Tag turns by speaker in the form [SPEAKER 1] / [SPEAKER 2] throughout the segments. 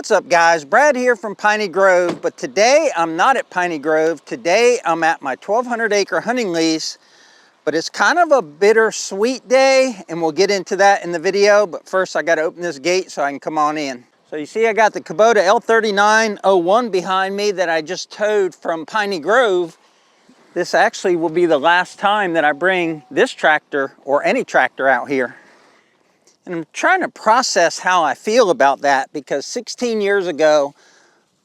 [SPEAKER 1] What's up guys, Brad here from Piney Grove, but today I'm not at Piney Grove. Today I'm at my 1,200 acre hunting lease, but it's kind of a bittersweet day and we'll get into that in the video. But first I got to open this gate so I can come on in. So you see I got the Kubota L3901 behind me that I just towed from Piney Grove. This actually will be the last time that I bring this tractor or any tractor out here. And I'm trying to process how I feel about that, because 16 years ago,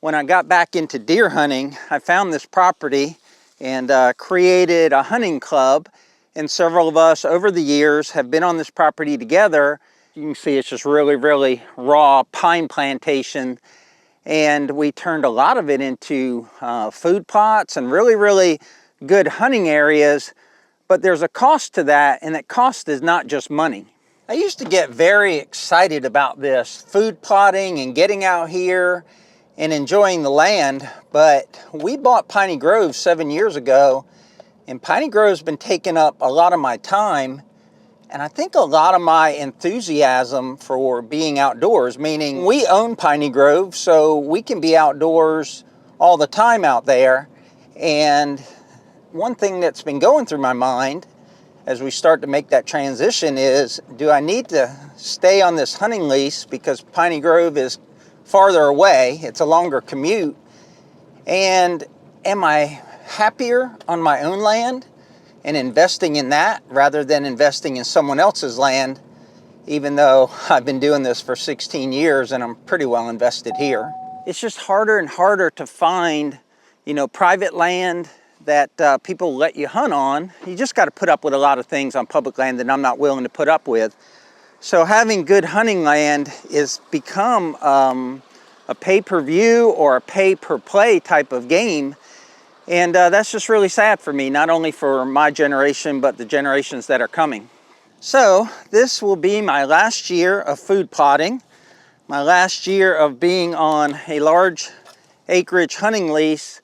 [SPEAKER 1] when I got back into deer hunting, I found this property and created a hunting club. And several of us over the years have been on this property together. You can see it's just really raw pine plantation. And we turned a lot of it into food plots and really good hunting areas. But there's a cost to that, and that cost is not just money. I used to get very excited about this, food plotting and getting out here and enjoying the land, but we bought Piney Grove 7 years ago, and Piney Grove's been taking up a lot of my time, and I think a lot of my enthusiasm for being outdoors, meaning we own Piney Grove, so we can be outdoors all the time out there. And one thing that's been going through my mind as we start to make that transition is, do I need to stay on this hunting lease because Piney Grove is farther away, it's a longer commute, and am I happier on my own land and investing in that rather than investing in someone else's land, even though I've been doing this for 16 years and I'm pretty well invested here. It's just harder and harder to find, private land that people let you hunt on. You just got to put up with a lot of things on public land that I'm not willing to put up with. So having good hunting land is become a pay-per-view or a pay-per-play type of game. And that's just really sad for me, not only for my generation, but the generations that are coming. So this will be my last year of food plotting, my last year of being on a large acreage hunting lease,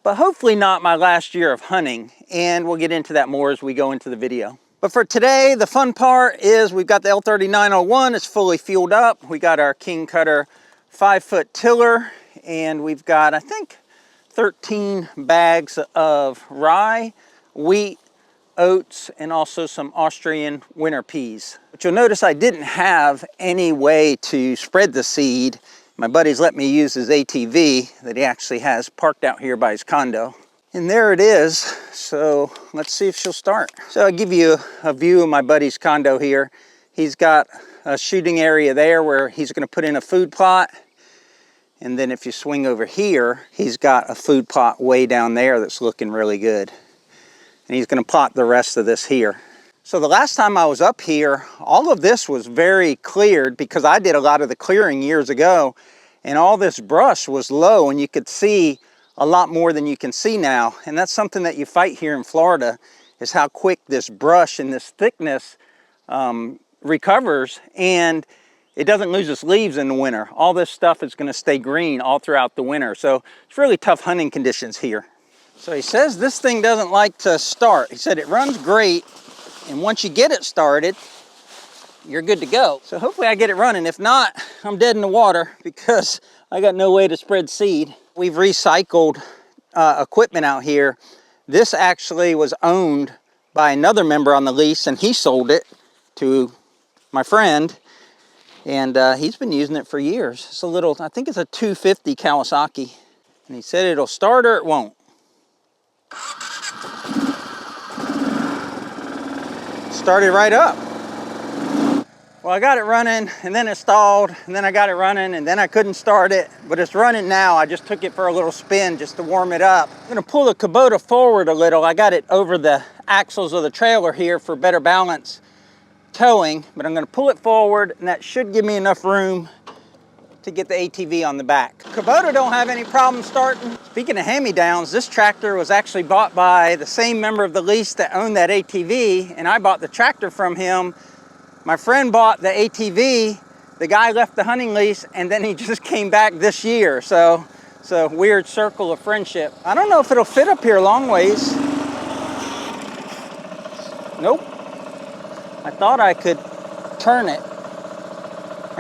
[SPEAKER 1] but hopefully not my last year of hunting, and we'll get into that more as we go into the video. But for today, the fun part is we've got the L3901, it's fully fueled up. We got our King Cutter 5-foot tiller, and we've got, I think, 13 bags of rye, wheat, oats, and also some Austrian winter peas. But you'll notice I didn't have any way to spread the seed. My buddy's let me use his ATV that he actually has parked out here by his condo. And there it is. So let's see if she'll start. So I'll give you a view of my buddy's condo here. He's got a shooting area there where he's going to put in a food plot. And then if you swing over here, he's got a food plot way down there that's looking really good. And he's going to plot the rest of this here. So the last time I was up here, all of this was very cleared because I did a lot of the clearing years ago, and all this brush was low and you could see a lot more than you can see now. And that's something that you fight here in Florida, is how quick this brush and this thickness recovers, and it doesn't lose its leaves in the winter. All this stuff is going to stay green all throughout the winter. So it's really tough hunting conditions here. So he says this thing doesn't like to start. He said it runs great, and once you get it started, you're good to go. So hopefully I get it running. If not, I'm dead in the water because I got no way to spread seed. We've recycled equipment out here. This actually was owned by another member on the lease, and he sold it to my friend, and he's been using it for years. It's a little, I think it's a 250 Kawasaki, and he said it'll start or it won't. Started right up. Well, I got it running, and then it stalled, and then I got it running, and then I couldn't start it, but it's running now. I just took it for a little spin just to warm it up. I'm gonna pull the Kubota forward a little. I got it over the axles of the trailer here for better balance towing, but I'm gonna pull it forward, and that should give me enough room to get the ATV on the back. Kubota don't have any problem starting. Speaking of hand-me-downs, this tractor was actually bought by the same member of the lease that owned that ATV, and I bought the tractor from him. My friend bought the ATV, the guy left the hunting lease, and then he just came back this year. So it's a weird circle of friendship. I don't know if it'll fit up here long ways. Nope. I thought I could turn it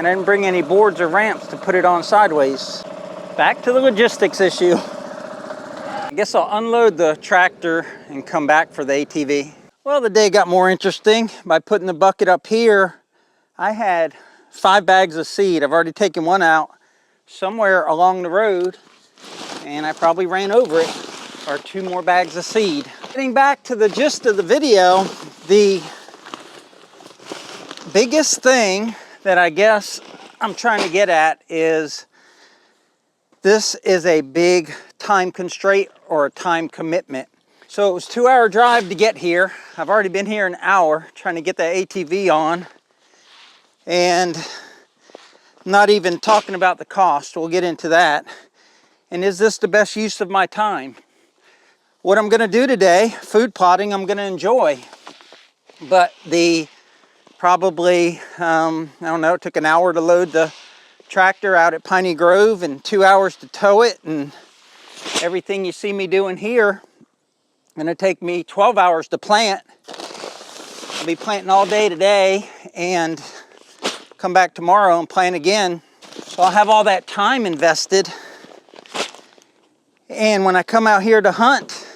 [SPEAKER 1] and I didn't bring any boards or ramps to put it on sideways. Back to the logistics issue. I guess I'll unload the tractor and come back for the ATV. Well, the day got more interesting by putting the bucket up here. I had 5 bags of seed. I've already taken one out somewhere along the road, and I probably ran over it, or 2 more bags of seed. Getting back to the gist of the video, the biggest thing that I guess I'm trying to get at is this is a big time constraint or a time commitment. So it was a 2-hour drive to get here. I've already been here an hour trying to get the ATV on, and not even talking about the cost. We'll get into that. And is this the best use of my time? What I'm gonna do today, food plotting, I'm gonna enjoy. But the probably, I don't know, it took an hour to load the tractor out at Piney Grove and 2 hours to tow it, and everything you see me doing here, gonna take me 12 hours to plant. I'll be planting all day today and come back tomorrow and plant again. So I'll have all that time invested. And when I come out here to hunt,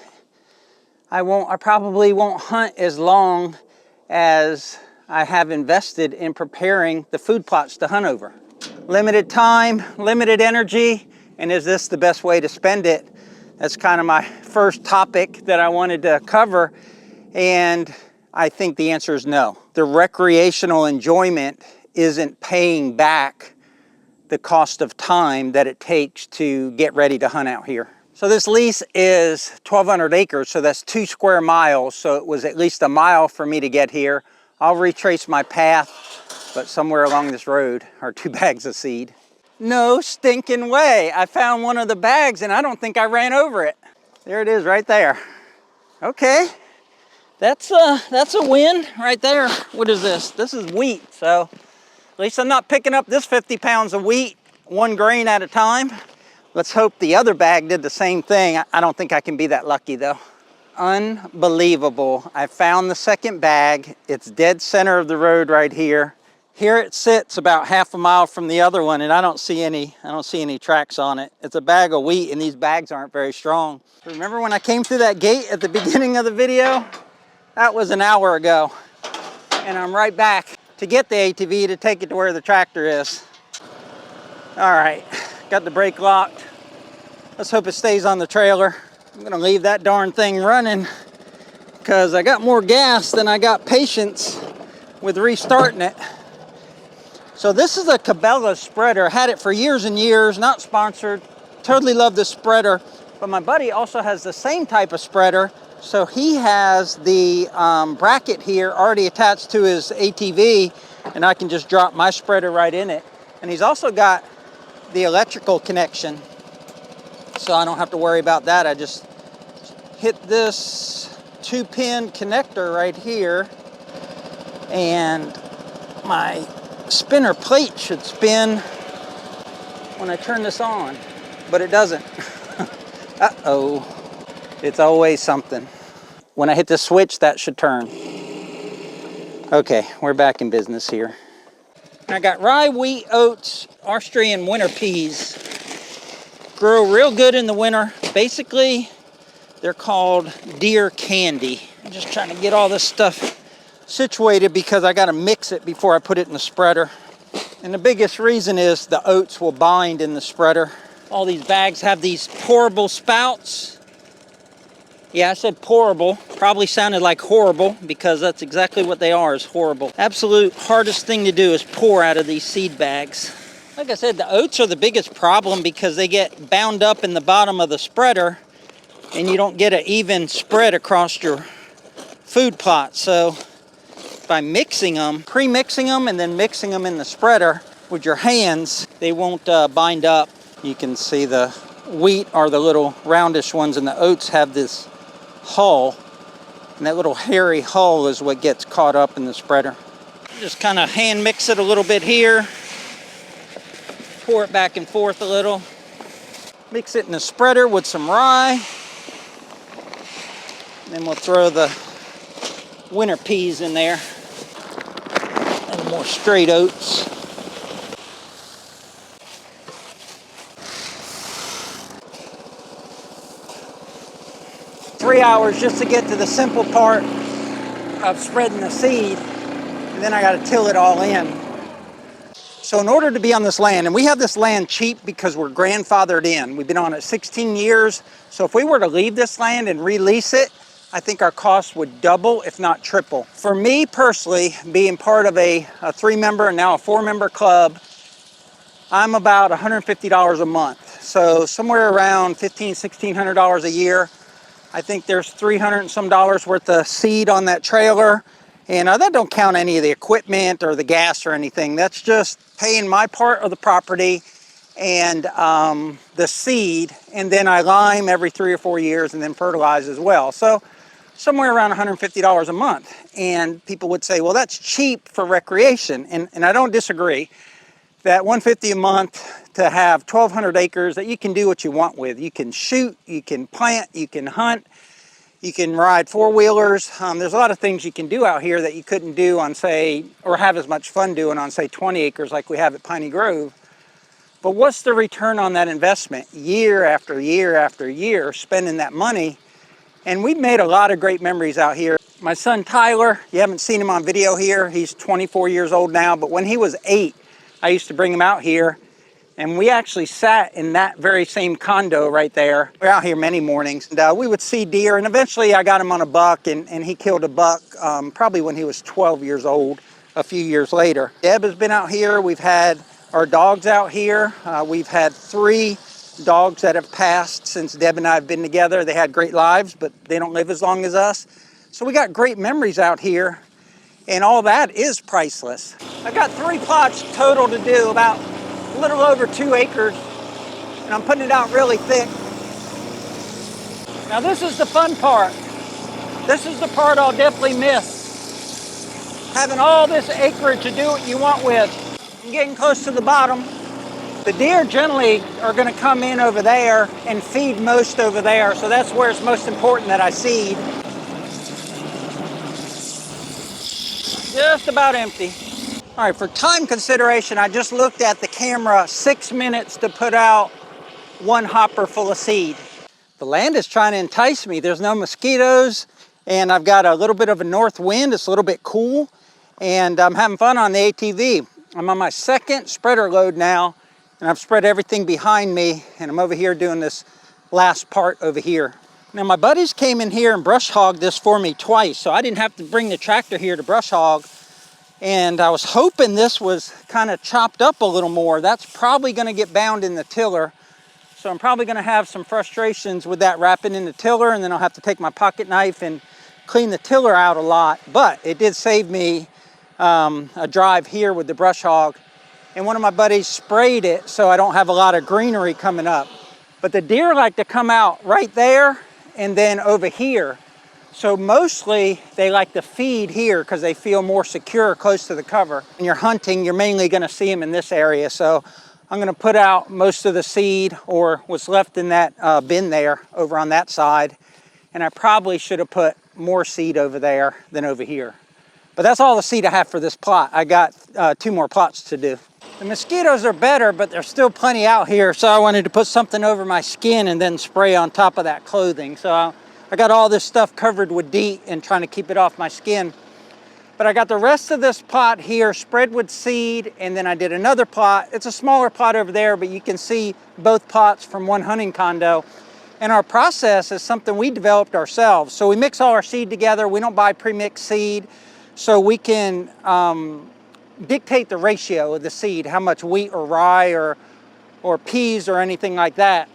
[SPEAKER 1] I probably won't hunt as long as I have invested in preparing the food plots to hunt over. Limited time, limited energy, and is this the best way to spend it? That's kind of my first topic that I wanted to cover, and I think the answer is no. The recreational enjoyment isn't paying back the cost of time that it takes to get ready to hunt out here. So this lease is 1,200 acres, so that's 2 square miles, so it was at least a mile for me to get here. I'll retrace my path, but somewhere along this road are 2 bags of seed. No stinking way. I found one of the bags and I don't think I ran over it. There it is right there. Okay, that's a win right there. What is this? This is wheat, so at least I'm not picking up this 50 pounds of wheat, 1 grain at a time. Let's hope the other bag did the same thing. I don't think I can be that lucky though. Unbelievable. I found the second bag. It's dead center of the road right here. Here it sits about half a mile from the other one, and I don't see any tracks on it. It's a bag of wheat, and these bags aren't very strong. Remember when I came through that gate at the beginning of the video? That was an hour ago. And I'm right back to get the ATV to take it to where the tractor is. All right, got the brake locked. Let's hope it stays on the trailer. I'm gonna leave that darn thing running because I got more gas than I got patience with restarting it. So this is a Cabela spreader. Had it for years and years, not sponsored. Totally love this spreader. But my buddy also has the same type of spreader. So he has the bracket here already attached to his ATV, and I can just drop my spreader right in it. And he's also got the electrical connection, so I don't have to worry about that. I just hit this 2-pin connector right here, and my spinner plate should spin when I turn this on, but it doesn't. Uh-oh, it's always something. When I hit the switch, that should turn. Okay, we're back in business here. I got rye, wheat, oats, Austrian winter peas. Grow real good in the winter. Basically, they're called deer candy. I'm just trying to get all this stuff situated because I got to mix it before I put it in the spreader. And the biggest reason is the oats will bind in the spreader. All these bags have these pourable spouts. Yeah, I said pourable. Probably sounded like horrible because that's exactly what they are, is horrible. Absolute hardest thing to do is pour out of these seed bags. Like I said, the oats are the biggest problem because they get bound up in the bottom of the spreader and you don't get an even spread across your food plot. So by mixing them, pre-mixing them and then mixing them in the spreader with your hands, they won't bind up. You can see the wheat are the little roundish ones and the oats have this hull, and that little hairy hull is what gets caught up in the spreader. Just kind of hand mix it a little bit here, pour it back and forth a little, mix it in the spreader with some rye, and then we'll throw the winter peas in there and more straight oats. 3 hours just to get to the simple part of spreading the seed, and then I got to till it all in. So in order to be on this land, and we have this land cheap because we're grandfathered in. We've been on it 16 years. So if we were to leave this land and release it, I think our costs would double, if not triple. For me personally, being part of a 3-member and now a 4-member club, I'm about $150 a month. So somewhere around $1,500, $1,600 a year. I think there's $300 and some worth of seed on that trailer. And that don't count any of the equipment or the gas or anything. That's just paying my part of the property and the seed. And then I lime every 3 or 4 years and then fertilize as well. So somewhere around $150 a month. And people would say, well, that's cheap for recreation. And I don't disagree. That $150 a month to have 1,200 acres that you can do what you want with. You can shoot, you can plant, you can hunt. You can ride 4-wheelers. There's a lot of things you can do out here that you couldn't do on, say, or have as much fun doing on, say, 20 acres like we have at Piney Grove. But what's the return on that investment? Year after year after year, spending that money. And we've made a lot of great memories out here. My son Tyler, you haven't seen him on video here. He's 24 years old now, but when he was 8, I used to bring him out here. And we actually sat in that very same condo right there. We're out here many mornings, and we would see deer, and eventually I got him on a buck, and he killed a buck probably when he was 12 years old, a few years later. Deb has been out here. We've had our dogs out here. We've had 3 dogs that have passed since Deb and I have been together. They had great lives, but they don't live as long as us. So we got great memories out here, and all that is priceless. I've got 3 plots total to do, about a little over 2 acres, and I'm putting it out really thick. Now this is the fun part. This is the part I'll definitely miss. Having all this acreage to do what you want with. I'm getting close to the bottom. The deer generally are going to come in over there and feed most over there, so that's where it's most important that I seed. Just about empty. All right, for time consideration, I just looked at the camera, 6 minutes to put out 1 hopper full of seed. The land is trying to entice me. There's no mosquitoes, and I've got a little bit of a north wind. It's a little bit cool, and I'm having fun on the ATV. I'm on my 2nd spreader load now, and I've spread everything behind me, and I'm over here doing this last part over here. Now, my buddies came in here and brush hogged this for me twice, so I didn't have to bring the tractor here to brush hog. And I was hoping this was kind of chopped up a little more. That's probably going to get bound in the tiller. So I'm probably going to have some frustrations with that wrapping in the tiller, and then I'll have to take my pocket knife and clean the tiller out a lot. But it did save me a drive here with the brush hog. And one of my buddies sprayed it so I don't have a lot of greenery coming up. But the deer like to come out right there and then over here. So mostly they like to feed here because they feel more secure close to the cover. When you're hunting, you're mainly going to see them in this area. So I'm going to put out most of the seed, or what's left in that bin there over on that side. And I probably should have put more seed over there than over here. But that's all the seed I have for this plot. I got 2 more plots to do. The mosquitoes are better, but there's still plenty out here. So I wanted to put something over my skin and then spray on top of that clothing. So I got all this stuff covered with DEET and trying to keep it off my skin. But I got the rest of this plot here spread with seed, and then I did another plot. It's a smaller plot over there, but you can see both plots from one hunting condo. And our process is something we developed ourselves. So we mix all our seed together. We don't buy pre-mixed seed. So we can dictate the ratio of the seed, how much wheat or rye or peas or anything like that.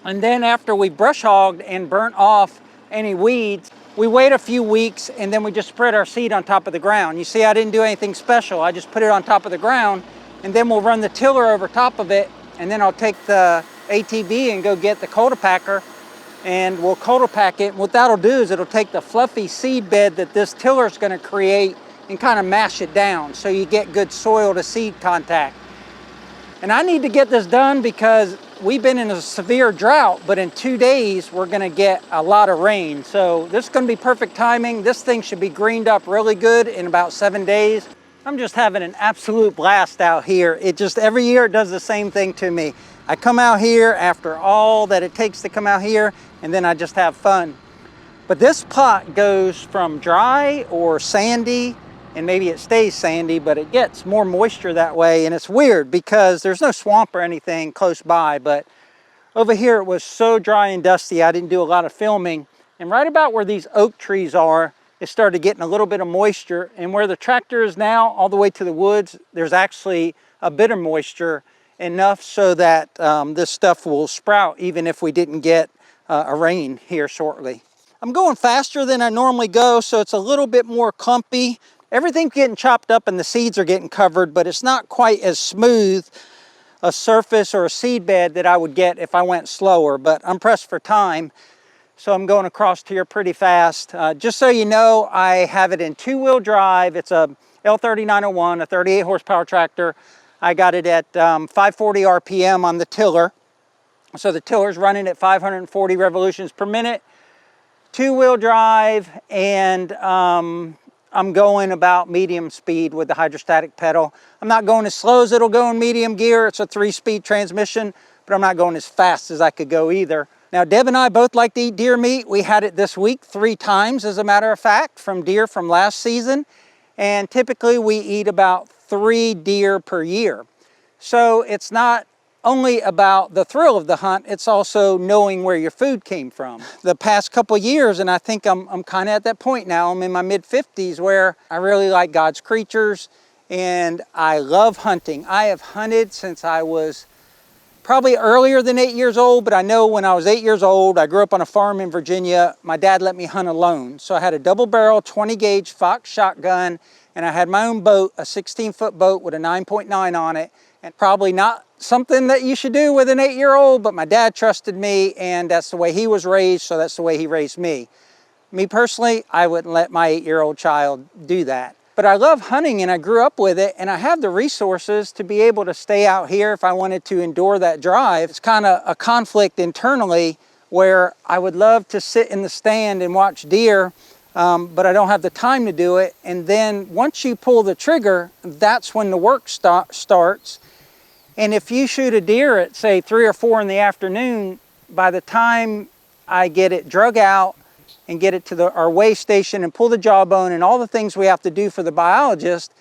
[SPEAKER 1] And then after we brush hogged and burnt off any weeds, we wait a few weeks, and then we just spread our seed on top of the ground. You see, I didn't do anything special. I just put it on top of the ground, and then we'll run the tiller over top of it, and then I'll take the ATV and go get the cultipacker, and we'll cultipack it. What that'll do is it'll take the fluffy seed bed that this tiller is going to create and kind of mash it down so you get good soil to seed contact. And I need to get this done because we've been in a severe drought, but in 2 days, we're gonna get a lot of rain. So this is gonna be perfect timing. This thing should be greened up really good in about 7 days. I'm just having an absolute blast out here. It just, every year it does the same thing to me. I come out here after all that it takes to come out here, and then I just have fun. But this plot goes from dry or sandy, and maybe it stays sandy, but it gets more moisture that way. And it's weird because there's no swamp or anything close by, but over here it was so dry and dusty, I didn't do a lot of filming. And right about where these oak trees are, it started getting a little bit of moisture. And where the tractor is now, all the way to the woods, there's actually a bit of moisture, enough so that this stuff will sprout even if we didn't get a rain here shortly. I'm going faster than I normally go, so it's a little bit more clumpy. Everything's getting chopped up and the seeds are getting covered, but it's not quite as smooth a surface or a seed bed that I would get if I went slower. But I'm pressed for time, so I'm going across here pretty fast. Just so you know, I have it in 2-wheel drive. It's a L3901, a 38 horsepower tractor. I got it at 540 RPM on the tiller. So the tiller's running at 540 revolutions per minute. 2-wheel drive, and I'm going about medium speed with the hydrostatic pedal. I'm not going as slow as it'll go in medium gear. It's a 3-speed transmission, but I'm not going as fast as I could go either. Now, Deb and I both like to eat deer meat. We had it this week 3 times, as a matter of fact, from deer from last season. And typically we eat about 3 deer per year. So it's not only about the thrill of the hunt, it's also knowing where your food came from. The past couple years, and I think I'm kind of at that point now, I'm in my mid-50s, where I really like God's creatures and I love hunting. I have hunted since I was probably earlier than 8 years old, but I know when I was 8 years old, I grew up on a farm in Virginia, my dad let me hunt alone. So I had a double barrel 20 gauge Fox shotgun, and I had my own boat, a 16-foot boat with a 9.9 on it, and probably not something that you should do with an 8-year-old, but my dad trusted me, and that's the way he was raised, so that's the way he raised me. Me personally, I wouldn't let my 8-year-old child do that. But I love hunting and I grew up with it, and I have the resources to be able to stay out here if I wanted to endure that drive. It's kind of a conflict internally where I would love to sit in the stand and watch deer, but I don't have the time to do it. And then once you pull the trigger, that's when the work starts. And if you shoot a deer at, say, 3 or 4 in the afternoon, by the time I get it drug out and get it to our weigh station and pull the jawbone and all the things we have to do for the biologist,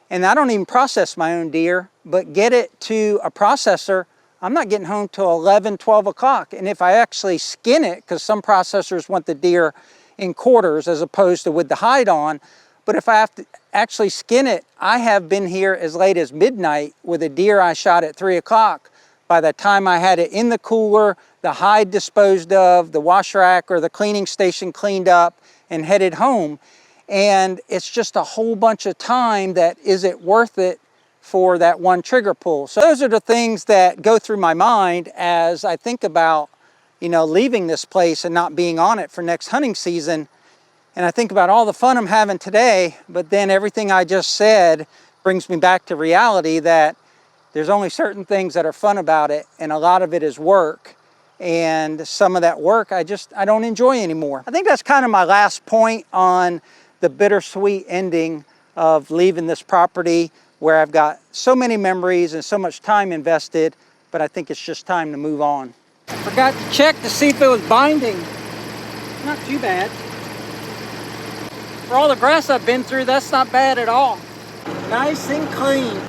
[SPEAKER 1] and I don't even process my own deer, but get it to a processor, I'm not getting home till 11, 12 o'clock. And if I actually skin it, because some processors want the deer in quarters as opposed to with the hide on, but if I have to actually skin it, I have been here as late as midnight with a deer I shot at 3 o'clock. By the time I had it in the cooler, the hide disposed of, the wash rack or the cleaning station cleaned up, and headed home. And it's just a whole bunch of time that is it worth it for that one trigger pull. So those are the things that go through my mind as I think about, leaving this place and not being on it for next hunting season. And I think about all the fun I'm having today, but then everything I just said brings me back to reality that there's only certain things that are fun about it, and a lot of it is work. And some of that work I don't enjoy anymore. I think that's kind of my last point on the bittersweet ending of leaving this property where I've got so many memories and so much time invested, but I think it's just time to move on. I forgot to check to see if it was binding. Not too bad. For all the grass I've been through, that's not bad at all. Nice and clean.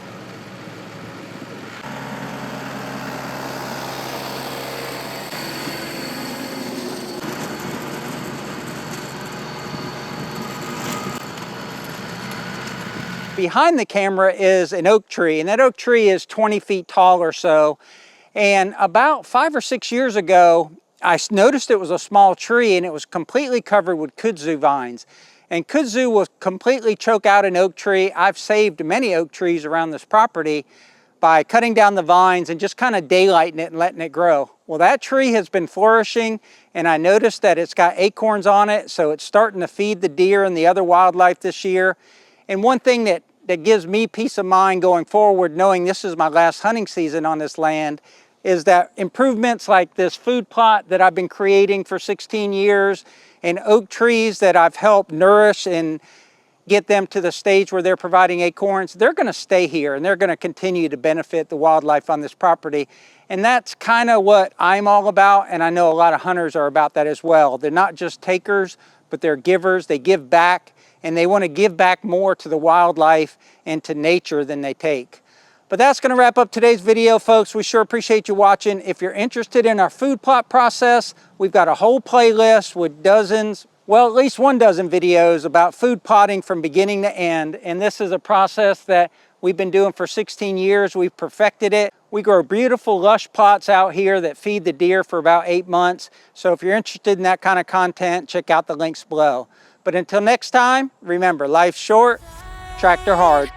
[SPEAKER 1] Behind the camera is an oak tree, and that oak tree is 20 feet tall or so. And about 5 or 6 years ago, I noticed it was a small tree and it was completely covered with kudzu vines. And kudzu will completely choke out an oak tree. I've saved many oak trees around this property by cutting down the vines and just kind of daylighting it and letting it grow. Well, that tree has been flourishing, and I noticed that it's got acorns on it, so it's starting to feed the deer and the other wildlife this year. And one thing that gives me peace of mind going forward, knowing this is my last hunting season on this land, is that improvements like this food plot that I've been creating for 16 years and oak trees that I've helped nourish and get them to the stage where they're providing acorns, they're going to stay here and they're going to continue to benefit the wildlife on this property. And that's kind of what I'm all about, and I know a lot of hunters are about that as well. They're not just takers, but they're givers. They give back, and they want to give back more to the wildlife and to nature than they take. But that's going to wrap up today's video, folks. We sure appreciate you watching. If you're interested in our food plot process, we've got a whole playlist with dozens, well, at least 1 dozen videos about food plotting from beginning to end. And this is a process that we've been doing for 16 years. We've perfected it. We grow beautiful, lush plots out here that feed the deer for about 8 months. So if you're interested in that kind of content, check out the links below. But until next time, remember, life's short, tractor hard.